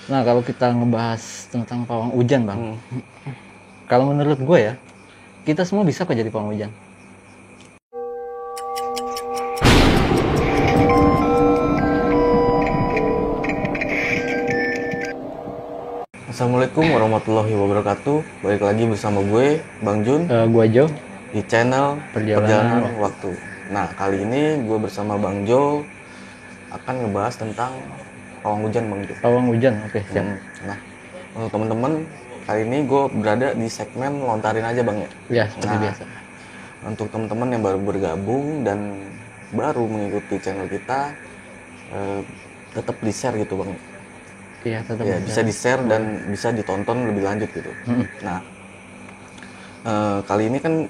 Nah, kalau kita ngebahas tentang pawang hujan, Bang. Kalau menurut gue ya, kita semua bisa kok jadi pawang hujan. Assalamualaikum warahmatullahi wabarakatuh. Balik lagi bersama gue, Bang Jun, Gue Jo, di channel perjalanan Perjalanan Waktu. Nah, kali ini gue bersama Bang Jo akan ngebahas tentang pawang hujan, Bang Jo. pawang hujan. Oke, siap. Nah, untuk teman-teman, kali ini gue berada di segmen lontarin aja, Bang ya. Ya, seperti Nah, biasa. untuk teman-teman yang baru bergabung dan baru mengikuti channel kita, tetap di-share gitu, Bang. Iya, tetap Ya, bisa di-share Boleh. dan bisa ditonton lebih lanjut gitu. Nah, kali ini kan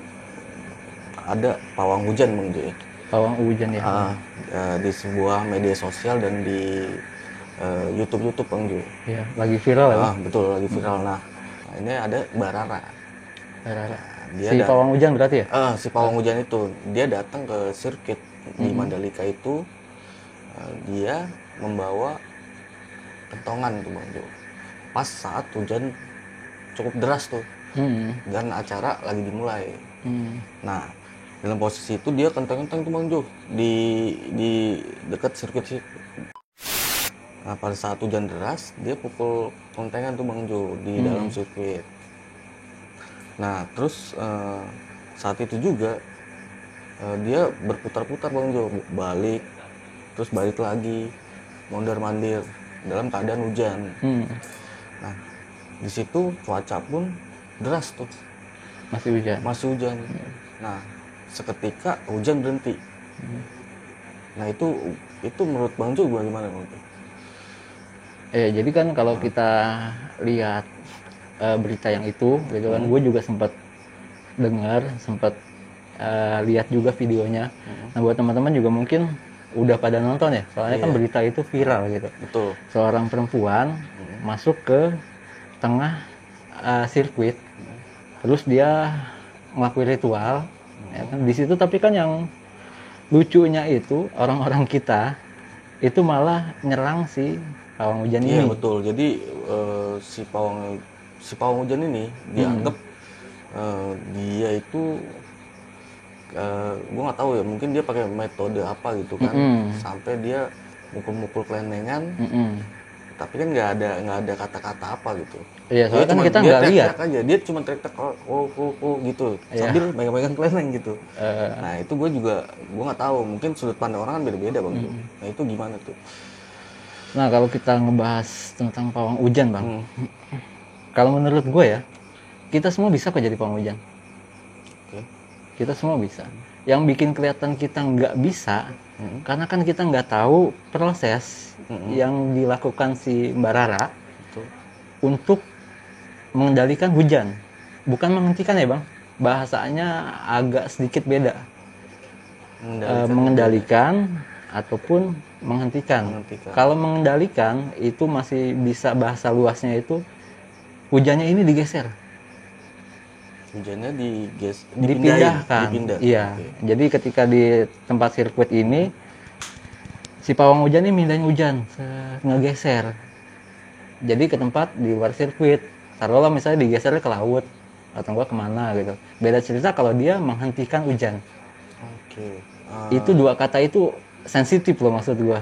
ada pawang hujan, Bang Jo ya. Pawang hujan ya. Di sebuah media sosial dan di YouTube Bang Jo. Iya, lagi viral ya, Bang. Betul, lagi viral. Nah, ini ada Barara. Rara. Dia Si pawang hujan berarti ya? si pawang hujan itu dia datang ke sirkuit di Mandalika itu. Dia membawa kentongan tuh, Bang Jo. Pas saat hujan cukup deras tuh. Dan acara lagi dimulai. Nah, dalam posisi itu dia kentang-kentang tuh, Bang Jo, di dekat sirkuit sih. Nah, pada saat hujan deras dia pukul kontengan tuh, Bang Jo, di dalam sirkuit. Nah, terus saat itu juga dia berputar-putar, Bang Jo, balik terus balik lagi, mondar-mandir dalam keadaan hujan. Nah, di situ cuaca pun deras tuh, Masih hujan. masih hujan. Nah, seketika hujan berhenti. Nah, itu menurut Bang Jo bagaimana, Bang Jo? Jadi kan kalau kita lihat berita yang itu, gitu kan, gue juga sempat dengar, sempat lihat juga videonya. Nah, buat teman-teman juga mungkin udah pada nonton ya, soalnya kan Iya, berita itu viral gitu. betul. Seorang perempuan masuk ke tengah sirkuit, terus dia ngelakuin ritual, ya kan di situ. Tapi kan yang lucunya itu orang-orang kita itu malah nyerang si pawang hujan Iya, ini. betul. Jadi si pawang hujan ini dianggap dia itu gue nggak tahu ya, mungkin dia pakai metode apa gitu kan, sampai dia mukul-mukul kelenengan, tapi kan nggak ada kata-kata apa gitu. Iya, soalnya kan kita Dia nggak lihat. teriak-teriak aja, dia cuma teriak-teriak oh gitu, sambil megang-megang keleneng gitu. Nah, itu gue nggak tahu, mungkin sudut pandang orang kan beda-beda, Bang Jo. Nah, itu gimana tuh? Nah, kalau kita ngebahas tentang pawang hujan, Bang. Kalau menurut gue ya, kita semua bisa kok jadi pawang hujan. Oke. Kita semua bisa. Yang bikin kelihatan kita nggak bisa, karena kan kita nggak tahu proses yang dilakukan si Mbak Rara Betul. untuk mengendalikan hujan. Bukan menghentikan ya, Bang. Bahasanya agak sedikit beda. Mengendalikan ataupun menghentikan. Menghentikan. Kalau mengendalikan itu masih bisa, bahasa luasnya itu hujannya ini digeser, Hujannya dipindahkan. dipindah. Iya. Oke. Jadi ketika di tempat sirkuit ini, si pawang hujan ini mindahin hujan, ngegeser. Jadi ke tempat di luar sirkuit. Taruhlah misalnya digesernya ke laut atau enggak kemana gitu. Beda cerita kalau dia menghentikan hujan. Oke. Itu dua kata itu sensitif loh, maksud gua.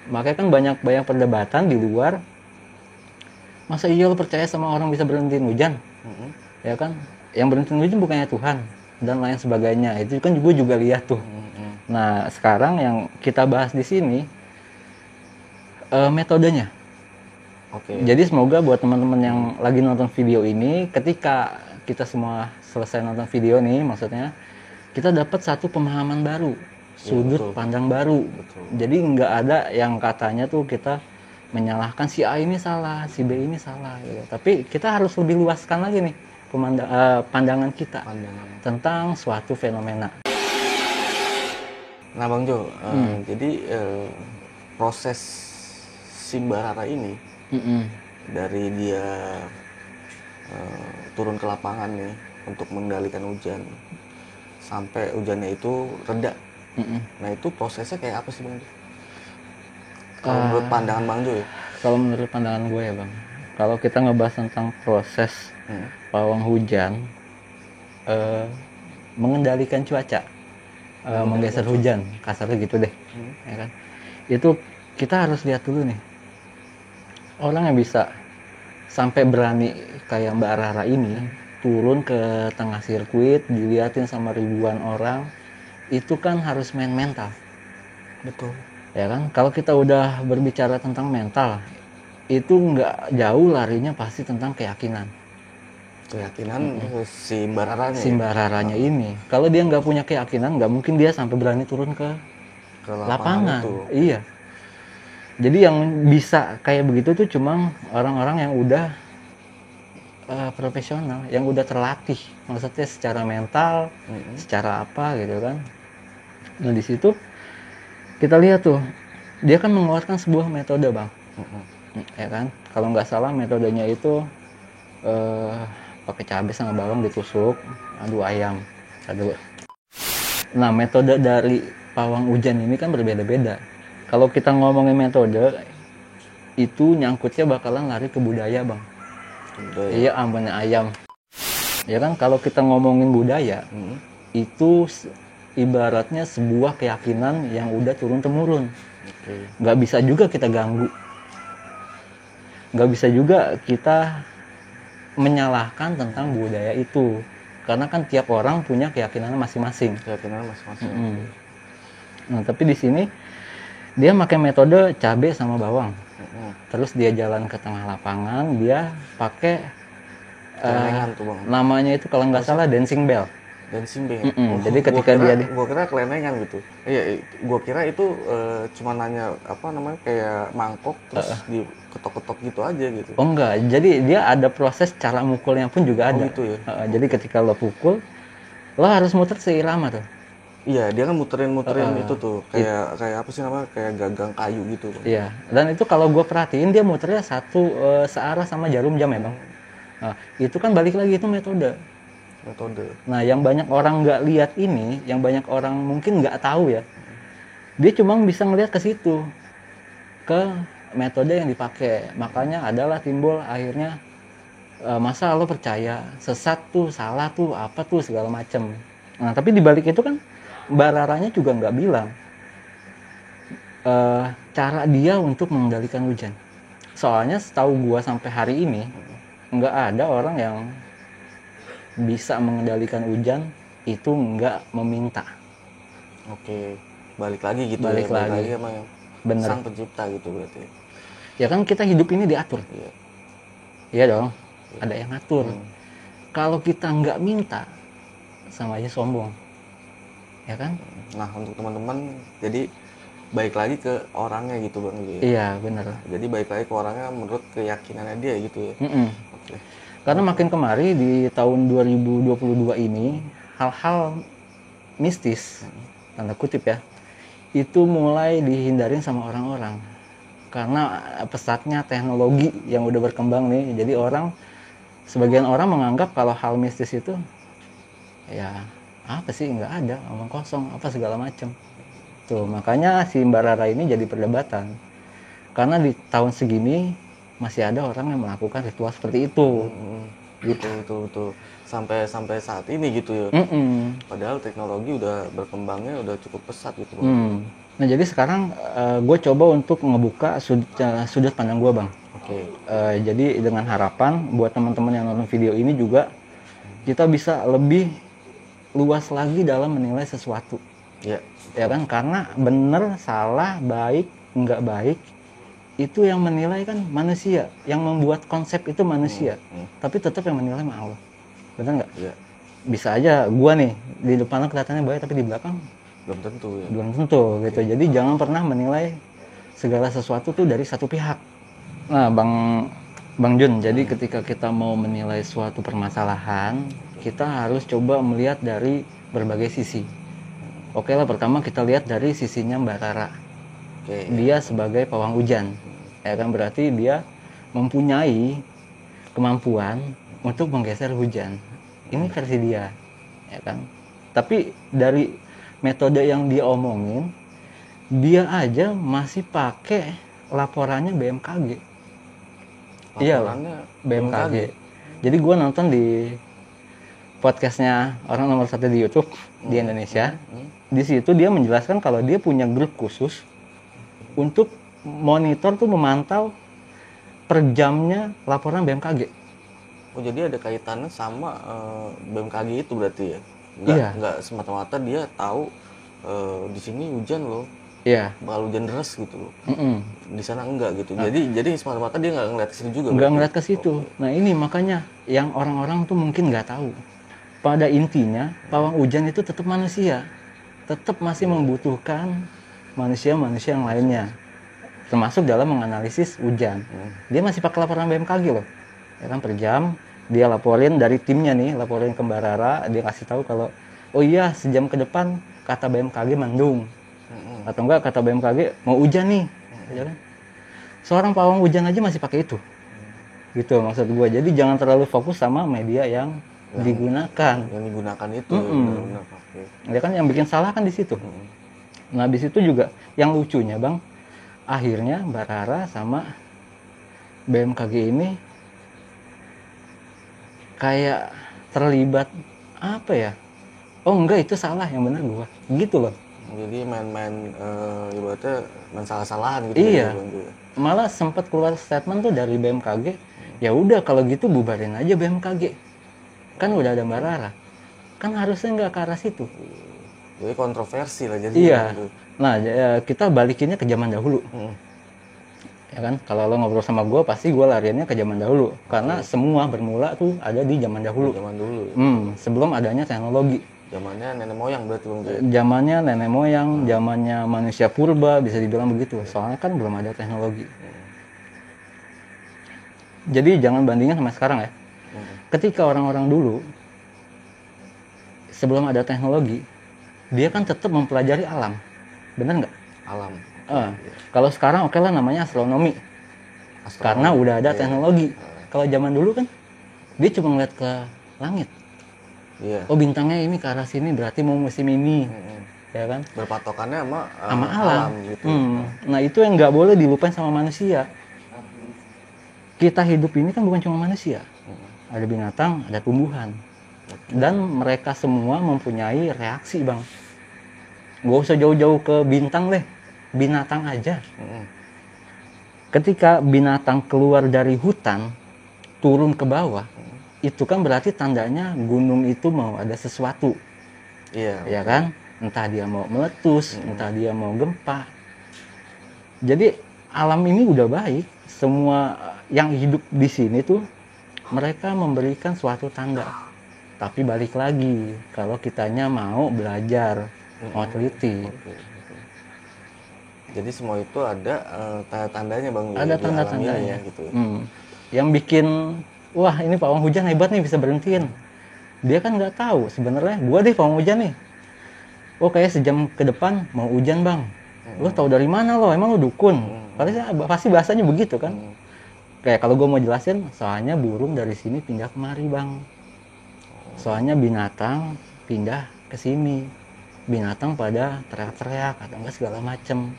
Makanya kan banyak perdebatan di luar. Masa iya lo percaya sama orang bisa berhentiin hujan? Ya kan? Yang berhentiin hujan bukannya Tuhan dan lain sebagainya. Itu kan gue juga lihat tuh. Nah, sekarang yang kita bahas di sini metodenya. Oke. Jadi semoga buat teman-teman yang lagi nonton video ini, ketika kita semua selesai nonton video nih, maksudnya kita dapat satu pemahaman baru, sudut pandang baru. Jadi nggak ada yang katanya tuh kita menyalahkan si A ini salah, si B ini salah gitu. Tapi kita harus lebih luaskan lagi nih pandangan kita tentang suatu fenomena. Nah, Bang Jo, jadi proses Simbarara ini dari dia turun ke lapangan nih untuk mengendalikan hujan sampai hujannya itu reda. Nah, itu prosesnya kayak apa sih, Bang Jo? Kalau menurut pandangan Bang Jo ya? Kalau menurut pandangan gue ya bang, kalau kita ngebahas tentang proses pawang hujan mengendalikan cuaca, menggeser hujan, kasarnya gitu deh, ya kan? Itu kita harus lihat dulu nih, orang yang bisa sampai berani kayak Mbak Rara ini turun ke tengah sirkuit, diliatin sama ribuan orang, itu kan harus main mental. Betul. Ya kan, kalau kita udah berbicara tentang mental, itu nggak jauh larinya pasti tentang keyakinan. Si Mbak Raranya. Si Mbak Raranya ini, kalau dia nggak punya keyakinan, nggak mungkin dia sampai berani turun ke lapangan. Itu. Iya. Jadi yang bisa kayak begitu tuh cuma orang-orang yang udah profesional, yang udah terlatih, maksudnya secara mental, secara apa gitu kan. Nah di situ kita lihat tuh, dia kan mengeluarkan sebuah metode bang, ya kan? Kalau nggak salah metodenya itu pakai cabai sama bawang ditusuk, adu ayam. Nah metode dari pawang hujan ini kan berbeda-beda. Kalau kita ngomongin metode, itu nyangkutnya bakalan lari ke budaya bang. Iya amannya ayam. Ya kan kalau kita ngomongin budaya, itu ibaratnya sebuah keyakinan yang udah turun-temurun. Nggak bisa juga kita ganggu. Nggak bisa juga kita menyalahkan tentang budaya itu. Karena kan tiap orang punya keyakinan masing-masing. Nah, tapi di sini dia pakai metode cabai sama bawang. Terus dia jalan ke tengah lapangan, dia pakai namanya itu kalau nggak salah dancing bell. Jadi ketika gua kira kelenengan gitu. Iya, gua kira itu cuma nanya apa namanya kayak mangkok terus diketok-ketok gitu aja gitu. Oh enggak, jadi dia ada proses cara mukulnya pun juga ada. Gitu ya. Jadi ketika lo pukul, lo harus muter seirama tuh. Iya, dia kan muterin itu tuh kayak apa sih namanya kayak gagang kayu gitu. Iya, dan itu kalau gue perhatiin dia muternya searah sama jarum jam ya bang. Nah, itu kan balik lagi itu metode. Nah, yang banyak orang nggak lihat ini, yang banyak orang mungkin nggak tahu ya, dia cuma bisa ngelihat ke situ, ke metode yang dipakai. Makanya adalah timbul akhirnya masa lo percaya sesat tuh, salah tuh, apa tuh segala macem. Nah, tapi dibalik itu kan Mbak Raranya juga nggak bilang cara dia untuk mengendalikan hujan. Soalnya setahu gua sampai hari ini nggak ada orang yang bisa mengendalikan hujan itu nggak meminta. Oke, balik lagi gitu. Balik lagi sama yang bener. Sang pencipta gitu berarti. Ya kan kita hidup ini diatur. Iya dong, ada yang ngatur. Kalau kita nggak minta, sama aja sombong. Ya kan? Nah, untuk teman-teman, jadi baik lagi ke orangnya gitu bang. Iya benar. Jadi baik lagi ke orangnya menurut keyakinannya dia gitu ya. Okay. Karena makin kemari di tahun 2022 ini hal-hal mistis tanda kutip ya itu mulai dihindarin sama orang-orang karena pesatnya teknologi yang udah berkembang nih. Jadi sebagian orang menganggap kalau hal mistis itu ya apa sih, nggak ada, omong kosong apa segala macam tuh. Makanya si Mbak Rara ini jadi perdebatan karena di tahun segini masih ada orang yang melakukan ritual seperti itu. Gitu. Sampai saat ini gitu ya. Padahal teknologi udah berkembangnya udah cukup pesat gitu bang. Nah jadi sekarang gue coba untuk ngebuka sudut pandang gue bang. Jadi dengan harapan buat teman-teman yang nonton video ini juga kita bisa lebih luas lagi dalam menilai sesuatu. Ya kan, karena benar, salah, baik, nggak baik itu yang menilai kan manusia, yang membuat konsep itu manusia. Tapi tetap yang menilai mah Allah. Benar nggak? Bisa aja gue nih di depan kelihatannya baik tapi di belakang belum tentu ya. Belum tentu gitu. Jadi jangan pernah menilai segala sesuatu tuh dari satu pihak. Nah, Bang Jun, jadi ketika kita mau menilai suatu permasalahan, kita harus coba melihat dari berbagai sisi. Oke lah, pertama kita lihat dari sisinya Mbak Rara. Dia sebagai pawang hujan. Ya kan, berarti dia mempunyai kemampuan untuk menggeser hujan. Ini versi dia. Ya kan? Tapi dari metode yang dia omongin, dia aja masih pakai laporannya BMKG. Iya, laporannya BMKG. Jadi gue nonton di podcastnya orang nomor 1 di YouTube di Indonesia. Di situ dia menjelaskan kalau dia punya grup khusus untuk monitor tuh, memantau per jamnya laporan BMKG. Oh, jadi ada kaitannya sama BMKG itu berarti ya? Iya. Nggak semata-mata dia tahu di sini hujan loh, Iya. bakal hujan deras gitu loh. Mm-mm. Di sana enggak gitu. Jadi semata-mata dia nggak ngeliat ke situ juga. Nggak berarti? ngeliat ke situ. Nah ini makanya yang orang-orang tuh mungkin nggak tahu. Pada intinya pawang hujan itu tetap manusia, tetap masih membutuhkan manusia-manusia yang lainnya, termasuk dalam menganalisis hujan. Dia masih pakai laporan BMKG loh, ya kan, per jam dia laporin dari timnya nih, laporin ke Mbak Rara, dia kasih tahu kalau oh iya sejam ke depan kata BMKG mendung, atau enggak kata BMKG mau hujan nih, ya kan. Seorang pawang hujan aja masih pakai itu, gitu maksud gue. Jadi jangan terlalu fokus sama media yang digunakan. Yang digunakan itu ya, benar-benar. Ya kan yang bikin salah kan di situ. Nah di situ juga yang lucunya bang, akhirnya Mbak Rara sama BMKG ini kayak terlibat apa ya? Oh enggak, itu salah, yang benar gua. Gitu loh. Jadi main-main ibaratnya main salah-salahan gitu. Iya. Ya. Malah sempat keluar statement tuh dari BMKG, ya udah kalau gitu bubarin aja BMKG. Kan udah ada Mbak Rara. Kan harusnya nggak ke arah situ. Jadi kontroversi lah jadi. Iya. Gitu. Nah, kita balikinnya ke zaman dahulu. Ya kan, kalau lo ngobrol sama gue pasti gue lariannya ke zaman dahulu, karena semua bermula tuh ada di zaman dahulu. Zaman dulu. Sebelum adanya teknologi. Zamannya nenek moyang berarti bang. Zamannya nenek moyang, zamannya manusia purba, bisa dibilang begitu. Soalnya kan belum ada teknologi. Jadi jangan bandingin sama sekarang ya. Ketika orang-orang dulu sebelum ada teknologi, dia kan tetap mempelajari alam, benar nggak? Alam. Kalau sekarang oke lah namanya astronomi. Karena udah ada teknologi. Kalau zaman dulu kan dia cuma ngeliat ke langit. Iya. Oh bintangnya ini ke arah sini, berarti mau musim ini, ya kan? Berpatokannya sama alam gitu. Nah itu yang nggak boleh dilupain sama manusia. Kita hidup ini kan bukan cuma manusia, ada binatang, ada tumbuhan, dan mereka semua mempunyai reaksi bang. Gak usah jauh-jauh ke bintang deh, binatang aja. Ketika binatang keluar dari hutan turun ke bawah, itu kan berarti tandanya gunung itu mau ada sesuatu. Iya. Ya kan? Entah dia mau meletus, entah dia mau gempa. Jadi alam ini udah baik. Semua yang hidup di sini tuh mereka memberikan suatu tanda. Tapi balik lagi, kalau kitanya mau belajar, mau teliti. Jadi semua itu ada tanda-tandanya bang. Ada tanda-tandanya gitu. Yang bikin wah ini pawang hujan hebat nih bisa berhentiin. Dia kan nggak tahu sebenarnya gua deh pawang hujan nih. Oh kayak sejam ke depan mau hujan bang. Lo tahu dari mana lo? Emang lo dukun? Pasti bahasanya begitu kan. Kayak kalau gua mau jelasin, soalnya burung dari sini pindah kemari bang. Soalnya binatang pindah ke sini. Binatang pada teriak-teriak atau enggak segala macem.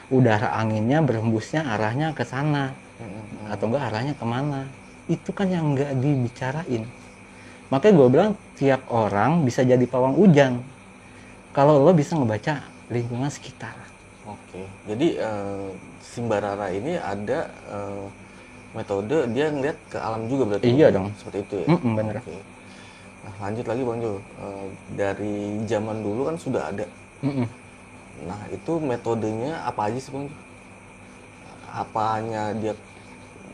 Udara anginnya berhembusnya arahnya ke sana atau enggak arahnya kemana, itu kan yang enggak dibicarain. Makanya gue bilang tiap orang bisa jadi pawang hujan kalau lo bisa ngebaca lingkungan sekitar. Oke, jadi si Mbak Rara ini ada metode dia ngeliat ke alam juga berarti. Iya dong, seperti itu ya. Bener. Oke. Nah lanjut lagi bang Jo, dari zaman dulu kan sudah ada. Nah itu metodenya apa aja sih bang? Apa hanya dia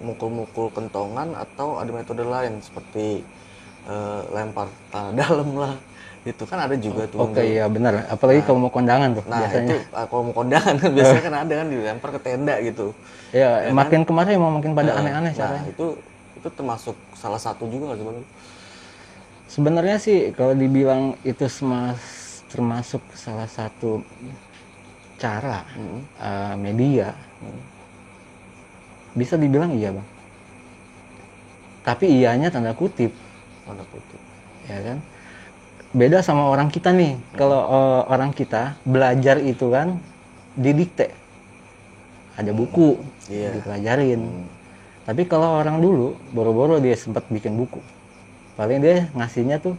mukul-mukul kentongan atau ada metode lain seperti lempar tanah dalam lah? Itu kan ada juga tuh. Oke, iya benar. Apalagi kalau mau kondangan tuh biasanya. Itu kalau mau kondangan kan biasanya kan ada kan dilempar ke tenda gitu. Ya makin kan? Kemarin mau makin pada aneh-aneh caranya. Itu termasuk salah satu juga nggak sih bang? Sebenarnya sih kalau dibilang itu termasuk salah satu cara media, bisa dibilang iya bang. Tapi iyanya tanda kutip. Tanda kutip. Ya kan? Beda sama orang kita nih. Kalau orang kita belajar itu kan didikte. Ada buku dipelajarin. Tapi kalau orang dulu, boro-boro dia sempat bikin buku. Paling dia ngasihnya tuh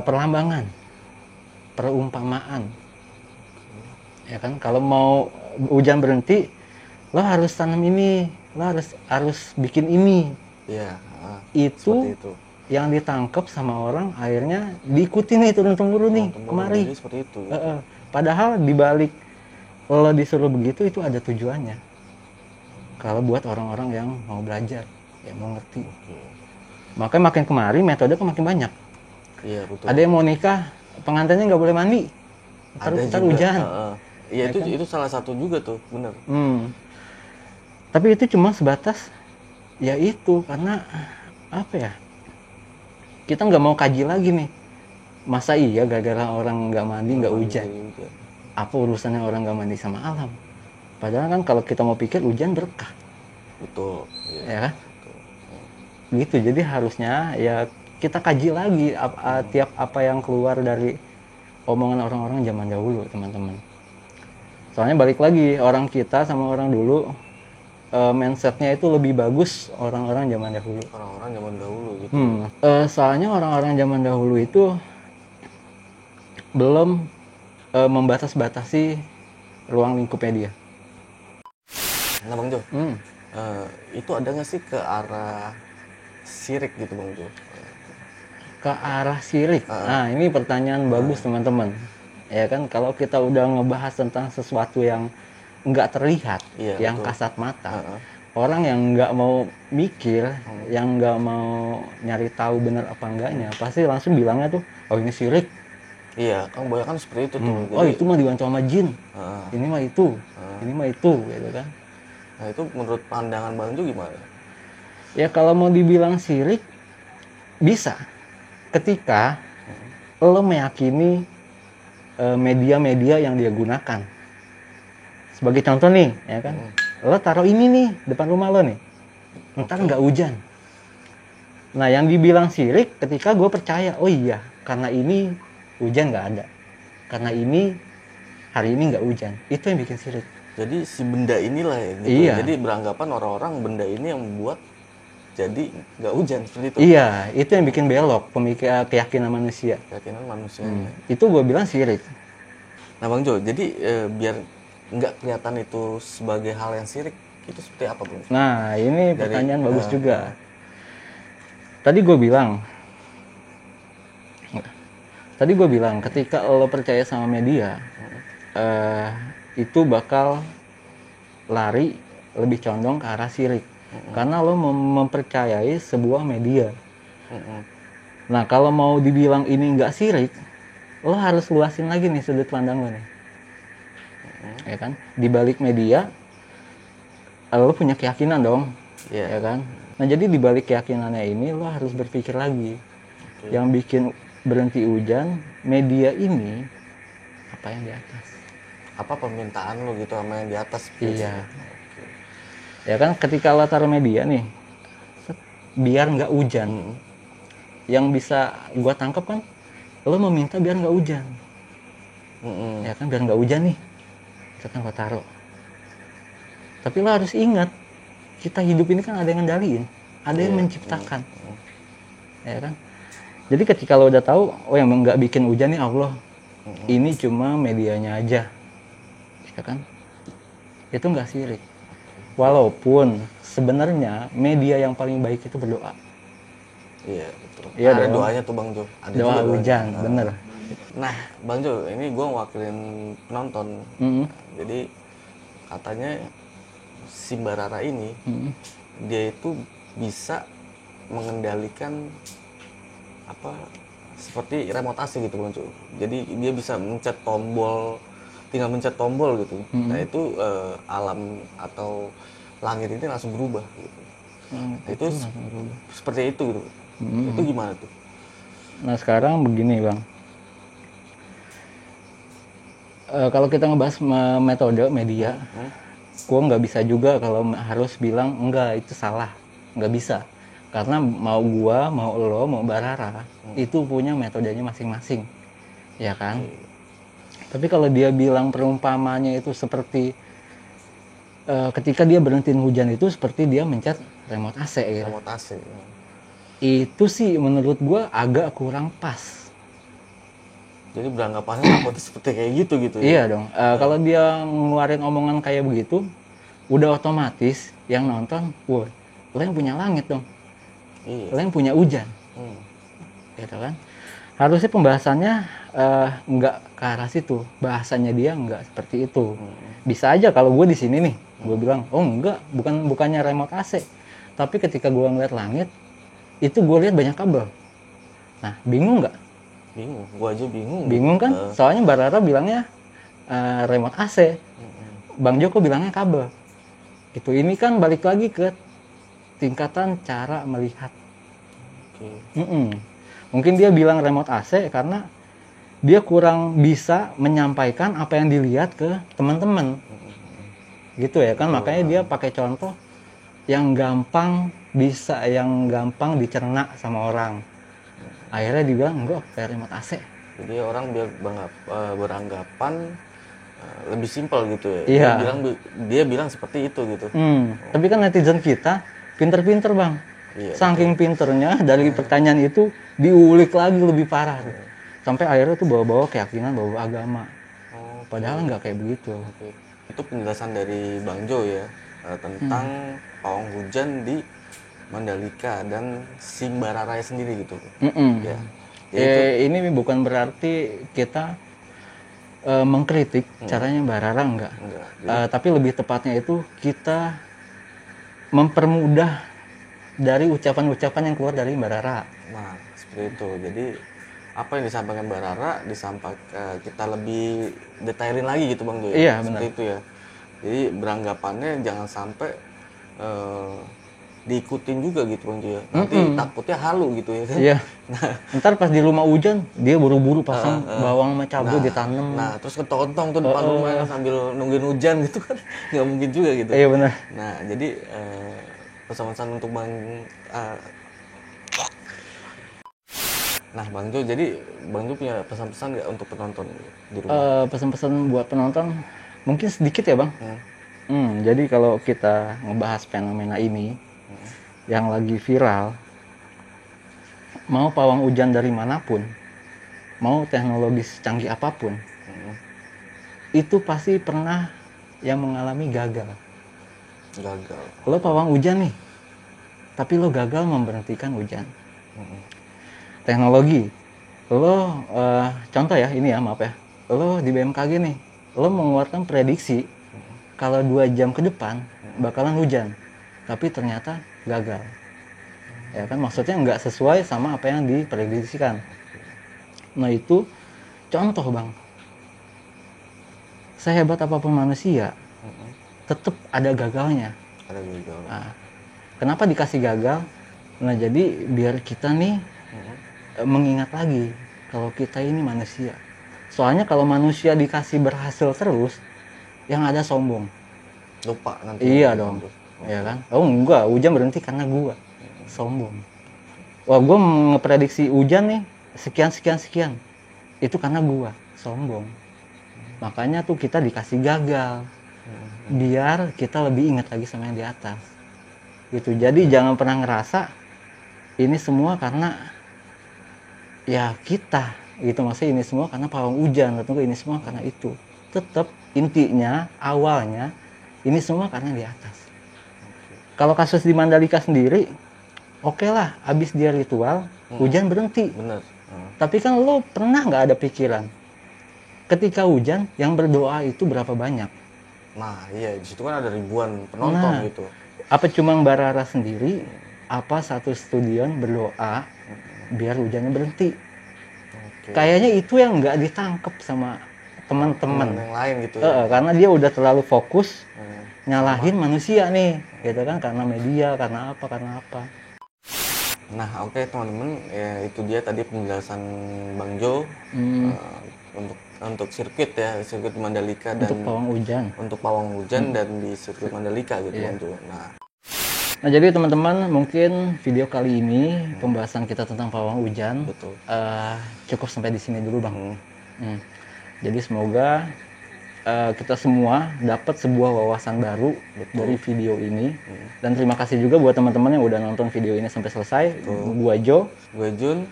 perlambangan, perumpamaan. Ya kan, kalau mau hujan berhenti, lo harus tanam ini, lo harus bikin ini. Iya, Itu seperti itu. yang ditangkap sama orang, akhirnya diikuti nih turun-temurun nih kemari. Jadi seperti itu. Gitu. Padahal dibalik lo disuruh begitu itu ada tujuannya. Kalau buat orang-orang yang mau belajar, yang mau ngerti. Makanya makin kemari metode kan makin banyak. Iya betul. Ada yang mau nikah, pengantinnya nggak boleh mandi. Ntar hujan. Iya ya itu salah satu juga tuh, bener. Tapi itu cuma sebatas, ya itu karena apa ya? Kita nggak mau kaji lagi nih. Masa iya gara-gara orang nggak mandi nggak hujan? Apa urusannya orang nggak mandi sama alam? Padahal kan kalau kita mau pikir hujan berkah. Betul. Ya kan? Gitu, jadi harusnya ya kita kaji lagi tiap apa yang keluar dari omongan orang-orang zaman dahulu, teman-teman. Soalnya balik lagi, orang kita sama orang dulu mindsetnya itu lebih bagus orang-orang zaman dahulu. Orang-orang zaman dahulu gitu. Soalnya orang-orang zaman dahulu itu belum membatas-batasi ruang lingkupnya dia. Nah Bang Jo, itu ada nggak sih ke arah syirik gitu Bang Jo? Ke arah syirik? Nah ini pertanyaan bagus teman-teman. Ya kan, kalau kita udah ngebahas tentang sesuatu yang nggak terlihat, yang betul. Kasat mata, orang yang nggak mau mikir, yang nggak mau nyari tahu benar apa enggaknya, pasti langsung bilangnya tuh, oh ini syirik. Iya, kan banyak kan seperti itu tuh. Oh itu mah dibantu sama jin, ini mah itu, ini mah itu, gitu kan. Nah itu menurut pandangan Bang Jo gimana? Ya kalau mau dibilang syirik, bisa. Ketika lo meyakini media-media yang dia gunakan. Sebagai contoh nih, ya kan, lo taruh ini nih depan rumah lo nih, ntar nggak hujan. Nah yang dibilang syirik ketika gue percaya, oh iya, karena ini hujan nggak ada, karena ini hari ini nggak hujan, itu yang bikin syirik. Jadi si benda inilah ya gitu. Iya. Jadi beranggapan orang-orang benda ini yang membuat jadi nggak hujan seperti itu. Iya, itu yang bikin belok keyakinan manusia. Keyakinan manusia. Itu gue bilang syirik. Nah Bang Jo, jadi biar nggak kelihatan itu sebagai hal yang syirik, itu seperti apa Bang? Nah ini pertanyaan bagus juga. Tadi gue bilang ketika lo percaya sama media, itu bakal lari lebih condong ke arah syirik. Karena lo mempercayai sebuah media. Nah kalau mau dibilang ini nggak syirik, lo harus luasin lagi nih sudut pandang lo nih. Ya kan, di balik media lo punya keyakinan dong, ya kan. Nah jadi di balik keyakinannya ini lo harus berpikir lagi, yang bikin berhenti hujan media ini apa yang di atas, apa permintaan lo gitu sama yang di atas. Iya. Ya kan, ketika lo taruh media nih biar nggak hujan, yang bisa gua tangkap kan lo meminta biar nggak hujan. Ya kan, biar nggak hujan nih, itu kan lo taruh. Tapi lo harus ingat, kita hidup ini kan ada yang ngendaliin, ada yang menciptakan. Ya kan, jadi ketika lo udah tahu, oh yang nggak bikin hujan nih Allah, ini cuma medianya aja, ya kan, itu nggak syirik. Walaupun sebenarnya media yang paling baik itu berdoa. Iya betul. Iya, ada doanya tuh Bang Jo. Ada doa hujan, bener. Nah Bang Jo, ini gue wakilin penonton. Jadi katanya si Mbak Rara ini, dia itu bisa mengendalikan apa seperti remotasi gitu Bang Jo. Jadi dia bisa mencet tombol, tinggal mencet tombol gitu. Nah itu alam atau langit ini langsung berubah gitu. Nah, itu seperti itu gitu. Itu gimana tuh? Nah sekarang begini Bang, kalau kita ngebahas metode media, gua nggak bisa juga kalau harus bilang enggak itu salah, nggak bisa. Karena mau gua, mau lo, mau Mbak Rara, itu punya metodenya masing-masing, ya kan? Tapi kalau dia bilang perumpamannya itu seperti ketika dia berhentiin hujan itu seperti dia mencet remote AC gitu. Remote AC. Itu sih menurut gua agak kurang pas. Jadi beranggapannya takutnya seperti kayak gitu ya. Iya dong. Kalau dia ngeluarin omongan kayak begitu, udah otomatis yang nonton, wah, lo yang punya langit dong. Iya. Lo yang punya hujan. Gitu kan. Harusnya pembahasannya nggak ke arah situ. Bahasanya dia nggak seperti itu. Bisa aja kalau gue di sini nih, gue bilang, oh enggak, bukannya remote AC. Tapi ketika gue ngeliat langit, itu gue lihat banyak kabel. Nah, bingung nggak? Bingung, gua aja bingung. Bingung kan? Soalnya Mbak Rara bilangnya remote AC. Bang Joko bilangnya kabel. Itu ini kan balik lagi ke tingkatan cara melihat. Mungkin dia bilang remote AC karena dia kurang bisa menyampaikan apa yang dilihat ke teman-teman. Gitu ya kan, makanya dia pakai contoh yang gampang dicerna sama orang. Akhirnya dibilang enggak kayak remote AC. Jadi orang biar beranggapan lebih simpel gitu ya. Iya. Dia bilang seperti itu gitu. Tapi kan netizen kita pinter-pinter bang. Iya, saking pinternya dari pertanyaan itu diulik lagi lebih parah tuh. Sampai akhirnya tuh bawa-bawa keyakinan, bawa agama. Padahal nggak kayak begitu. Itu penjelasan dari Bang Jo ya tentang pawang hujan di Mandalika dan si Mbak Rara sendiri gitu. Ya. Ini bukan berarti kita mengkritik caranya Mbak Rara enggak. Tapi lebih tepatnya itu kita mempermudah dari ucapan-ucapan yang keluar dari Mbak Rara. Nah, seperti itu. Jadi apa yang disampaikan Mbak Rara kita lebih detailin lagi gitu Bang Jo. Iya, seperti benar. itu ya. Jadi beranggapannya jangan sampai diikutin juga gitu Bang Jo. Nanti takutnya halu gitu ya kan. Iya. Ntar pas di rumah hujan dia buru-buru pasang bawang sama cabai ditanam. Nah, terus ketontong tuh depan rumah sambil nungguin hujan gitu kan. Nggak mungkin juga gitu. Iya benar. Nah, jadi pesan-pesan untuk Nah, Bang Jo, jadi Bang Jo punya pesan-pesan nggak untuk penonton di rumah? Pesan-pesan buat penonton mungkin sedikit ya bang. Jadi kalau kita ngebahas fenomena ini yang lagi viral, mau pawang hujan dari manapun, mau teknologi secanggih apapun, itu pasti pernah yang mengalami gagal. Gagal. Lo pawang hujan nih, tapi lo gagal memberhentikan hujan. Teknologi, lo contoh ya ini ya maaf ya, lo di BMKG nih, lo mengeluarkan prediksi kalau 2 jam ke depan bakalan hujan, tapi ternyata gagal. Ya kan, maksudnya nggak sesuai sama apa yang diprediksikan. Nah itu contoh bang. Sehebat apapun manusia, tetap ada gagalnya. Ada gagal. Nah, kenapa dikasih gagal? Nah jadi biar kita nih mengingat lagi kalau kita ini manusia. Soalnya kalau manusia dikasih berhasil terus, yang ada sombong. Lupa nanti. Iya dong. Ya kan? Oh enggak, hujan berhenti karena gua. Sombong. Wah, gua ngeprediksi hujan nih sekian. Itu karena gua. Sombong. Makanya tuh kita dikasih gagal. Biar kita lebih ingat lagi sama yang di atas. Gitu. Jadi jangan pernah ngerasa ini semua karena ya kita gitu, maksudnya ini semua karena pawang hujan atau ini semua karena itu. Tetap intinya awalnya ini semua karena di atas. Kalau kasus di Mandalika sendiri, oke lah, abis dia ritual hujan berhenti. Bener. Tapi kan lo pernah nggak ada pikiran ketika hujan yang berdoa itu berapa banyak? Nah iya, di situ kan ada ribuan penonton gitu. Apa cuma Mbak Rara sendiri? Apa satu stadion berdoa biar hujannya berhenti? Kayaknya itu yang nggak ditangkap sama teman-teman yang lain gitu ya. Karena dia udah terlalu fokus nyalahin manusia nih, gitu kan, karena media, karena apa. Nah oke, teman-teman, ya itu dia tadi penjelasan Bang Jo untuk sirkuit ya, sirkuit Mandalika dan untuk pawang hujan dan di sirkuit Mandalika gitu Bang Jo. Nah jadi teman-teman, mungkin video kali ini pembahasan kita tentang pawang hujan cukup sampai di sini dulu bang. Jadi semoga kita semua dapat sebuah wawasan baru dari video ini. Dan terima kasih juga buat teman-teman yang udah nonton video ini sampai selesai. Gua Jo, Gue Jun.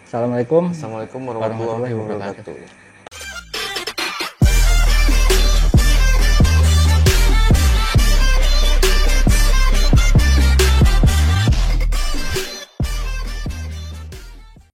assalamualaikum Assalamualaikum warahmatullahi wabarakatuh.